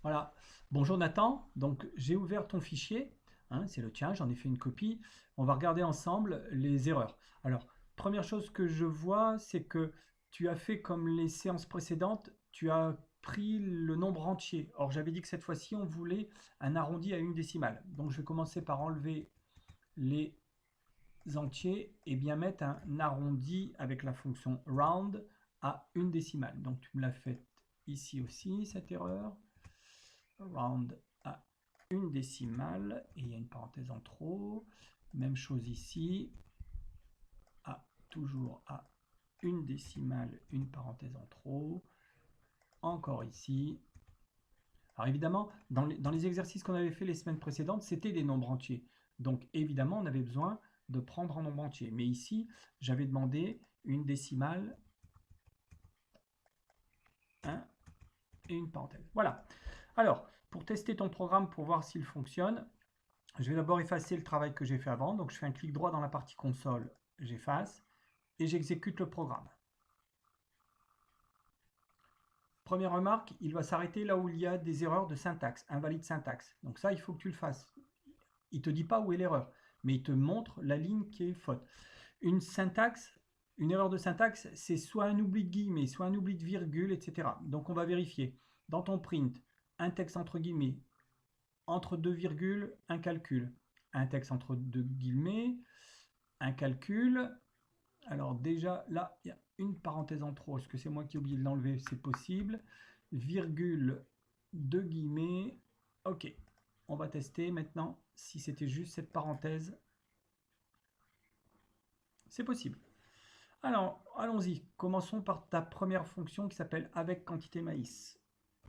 Voilà. Bonjour Nathan. Donc j'ai ouvert ton fichier, hein, c'est le tien, j'en ai fait une copie. On va regarder ensemble les erreurs. Alors, première chose que je vois, c'est que tu as fait comme les séances précédentes, tu as pris le nombre entier. Or, j'avais dit que cette fois-ci, on voulait un arrondi à une décimale. Donc, je vais commencer par enlever les entiers et bien mettre un arrondi avec la fonction round à une décimale. Donc, tu me l'as fait ici aussi, cette erreur. Round à une décimale et il y a une parenthèse en trop. Même chose ici, toujours à une décimale, une parenthèse en trop. Encore ici. Alors évidemment, dans les exercices qu'on avait fait les semaines précédentes, c'était des nombres entiers. Donc évidemment, on avait besoin de prendre un nombre entier. Mais ici, j'avais demandé une décimale, 1 et une parenthèse. Voilà. Alors, pour tester ton programme, pour voir s'il fonctionne, je vais d'abord effacer le travail que j'ai fait avant. Donc je fais un clic droit dans la partie console, j'efface et j'exécute le programme. Première remarque, il va s'arrêter là où il y a des erreurs de syntaxe, invalide syntaxe. Donc ça, il faut que tu le fasses. Il ne te dit pas où est l'erreur, mais il te montre la ligne qui est faute. Une syntaxe, une erreur de syntaxe, c'est soit un oubli de guillemets, soit un oubli de virgule, etc. Donc on va vérifier. Dans ton print, un texte entre guillemets, entre deux virgules, un calcul. Un texte entre deux guillemets, un calcul. Alors déjà, là, il y a une parenthèse en trop. Est-ce que c'est moi qui ai oublié de l'enlever? C'est possible. Virgule, deux guillemets. Ok, on va tester maintenant si c'était juste cette parenthèse. C'est possible. Alors, allons-y. Commençons par ta première fonction qui s'appelle avec quantité maïs.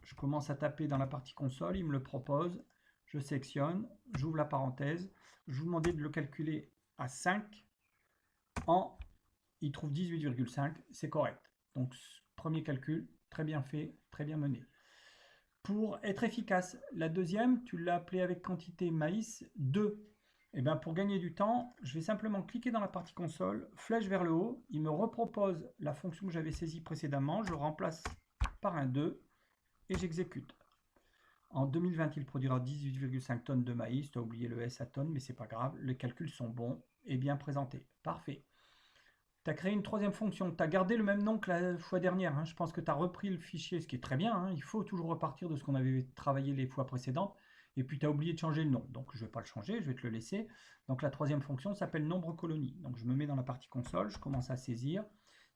Je commence à taper dans la partie console, il me le propose. Je sélectionne, j'ouvre la parenthèse. Je vous demandais de le calculer à 5 en il trouve 18,5, c'est correct. Donc, premier calcul, très bien fait, très bien mené. Pour être efficace, la deuxième, tu l'as appelée avec quantité maïs 2. Et bien pour gagner du temps, je vais simplement cliquer dans la partie console, flèche vers le haut, il me repropose la fonction que j'avais saisie précédemment, je remplace par un 2 et j'exécute. En 2020, il produira 18,5 tonnes de maïs, tu as oublié le S à tonnes, mais c'est pas grave, les calculs sont bons et bien présentés. Parfait. Tu as créé une troisième fonction. Tu as gardé le même nom que la fois dernière, hein. Je pense que tu as repris le fichier, ce qui est très bien, hein. Il faut toujours repartir de ce qu'on avait travaillé les fois précédentes. Et puis tu as oublié de changer le nom. Donc je ne vais pas le changer, je vais te le laisser. Donc la troisième fonction s'appelle nombre colonie. Donc je me mets dans la partie console, je commence à saisir.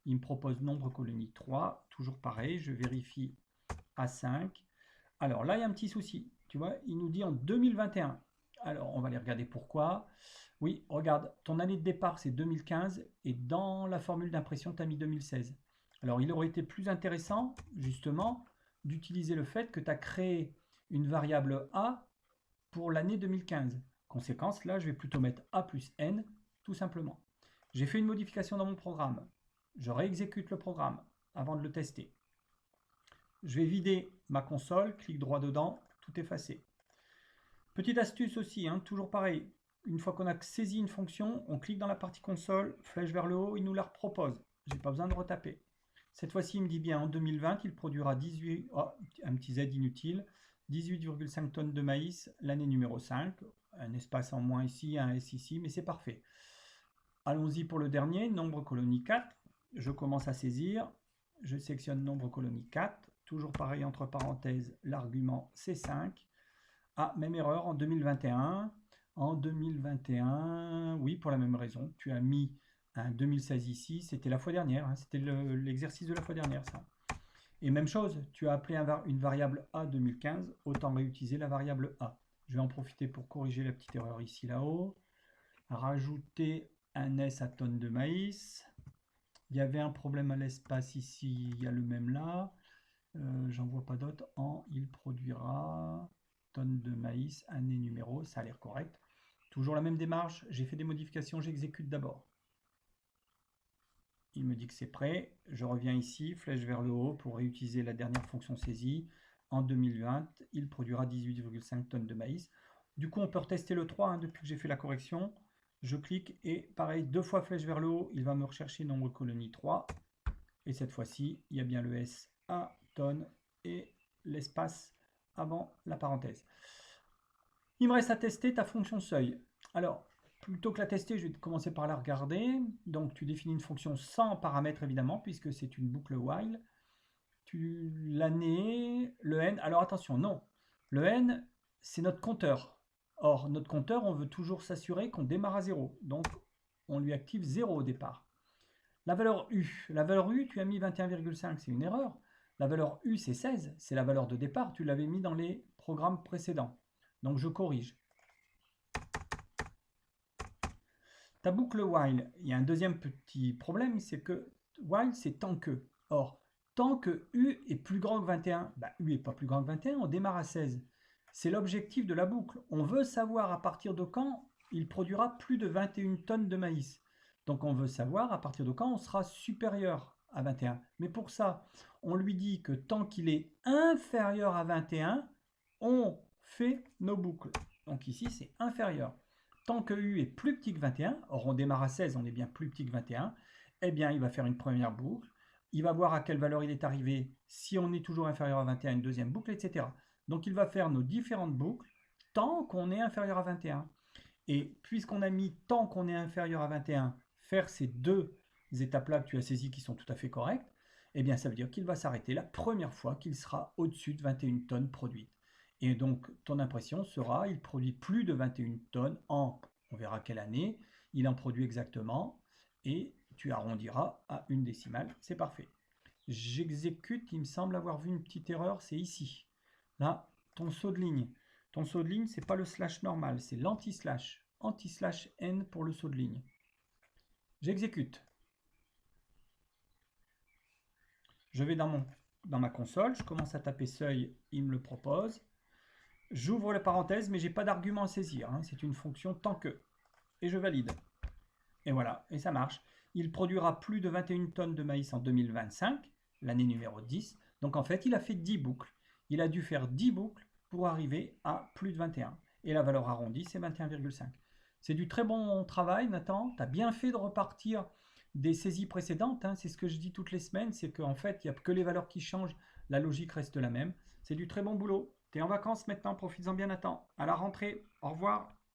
Il me propose nombre colonie 3. Toujours pareil, je vérifie à 5. Alors là, il y a un petit souci. Tu vois, il nous dit en 2021. Alors on va aller regarder pourquoi. Oui, regarde, ton année de départ c'est 2015 et dans la formule d'impression tu as mis 2016. Alors il aurait été plus intéressant justement d'utiliser le fait que tu as créé une variable A pour l'année 2015. Conséquence, là je vais plutôt mettre A plus N tout simplement. J'ai fait une modification dans mon programme. Je réexécute le programme avant de le tester. Je vais vider ma console, clic droit dedans, tout effacer. Petite astuce aussi, hein, toujours pareil. Une fois qu'on a saisi une fonction, on clique dans la partie console, flèche vers le haut, il nous la repropose. J'ai pas besoin de retaper. Cette fois-ci, il me dit bien en 2020, il produira 18, oh, un petit Z inutile, 18,5 tonnes de maïs l'année numéro 5. Un espace en moins ici, un S ici, mais c'est parfait. Allons-y pour le dernier, nombre colonie 4. Je commence à saisir. Je sélectionne nombre colonie 4. Toujours pareil entre parenthèses, l'argument c'est 5. Ah, même erreur en 2021. En 2021, oui, pour la même raison. Tu as mis un 2016 ici. C'était la fois dernière, hein. C'était l'exercice de la fois dernière, ça. Et même chose, tu as appelé une variable A 2015. Autant réutiliser la variable A. Je vais en profiter pour corriger la petite erreur ici, là-haut. Rajouter un S à tonne de maïs. Il y avait un problème à l'espace ici, il y a le même là. J'en vois pas d'autre. Il produira tonnes de maïs, année numéro, ça a l'air correct. Toujours la même démarche, j'ai fait des modifications, j'exécute d'abord. Il me dit que c'est prêt. Je reviens ici, flèche vers le haut pour réutiliser la dernière fonction saisie. En 2020, il produira 18,5 tonnes de maïs. Du coup, on peut retester le 3 hein, depuis que j'ai fait la correction. Je clique et pareil, deux fois flèche vers le haut, il va me rechercher nombre colonie 3. Et cette fois-ci, il y a bien le S à tonnes et l'espace avant la parenthèse. Il me reste à tester ta fonction seuil. Alors, plutôt que la tester, je vais commencer par la regarder. Donc, tu définis une fonction sans paramètres, évidemment, puisque c'est une boucle while. L'année, le n. Alors, attention, non. Le n, c'est notre compteur. Or, notre compteur, on veut toujours s'assurer qu'on démarre à 0. Donc, on lui active 0 au départ. La valeur U. La valeur U, tu as mis 21,5, c'est une erreur. La valeur U, c'est 16. C'est la valeur de départ. Tu l'avais mis dans les programmes précédents. Donc, je corrige. Ta boucle while, il y a un deuxième petit problème, c'est que while, c'est tant que. Or, tant que U est plus grand que 21, U n'est pas plus grand que 21, on démarre à 16. C'est l'objectif de la boucle. On veut savoir à partir de quand il produira plus de 21 tonnes de maïs. Donc on veut savoir à partir de quand on sera supérieur à 21. Mais pour ça, on lui dit que tant qu'il est inférieur à 21, on fait nos boucles. Donc ici, c'est inférieur. Tant que U est plus petit que 21, or on démarre à 16, on est bien plus petit que 21, eh bien il va faire une première boucle, il va voir à quelle valeur il est arrivé, si on est toujours inférieur à 21, une deuxième boucle, etc. Donc il va faire nos différentes boucles tant qu'on est inférieur à 21. Et puisqu'on a mis tant qu'on est inférieur à 21, faire ces deux étapes-là que tu as saisies qui sont tout à fait correctes, eh bien ça veut dire qu'il va s'arrêter la première fois qu'il sera au-dessus de 21 tonnes produites. Et donc ton impression sera, il produit plus de 21 tonnes en, on verra quelle année, il en produit exactement, et tu arrondiras à une décimale, c'est parfait. J'exécute, il me semble avoir vu une petite erreur, c'est ici. Là, ton saut de ligne. Ton saut de ligne, c'est pas le slash normal, c'est l'anti-slash. Anti-slash n pour le saut de ligne. J'exécute. Je vais dans ma console, je commence à taper seuil, il me le propose. J'ouvre la parenthèse, mais je n'ai pas d'argument à saisir. Hein. C'est une fonction tant que. Et je valide. Et voilà, et ça marche. Il produira plus de 21 tonnes de maïs en 2025, l'année numéro 10. Donc en fait, il a fait 10 boucles. Il a dû faire 10 boucles pour arriver à plus de 21. Et la valeur arrondie, c'est 21,5. C'est du très bon travail, Nathan. Tu as bien fait de repartir des saisies précédentes. Hein. C'est ce que je dis toutes les semaines, c'est qu'en fait, il n'y a que les valeurs qui changent. La logique reste la même. C'est du très bon boulot. Tu es en vacances maintenant, profites-en bien, Nathan. À la rentrée, au revoir.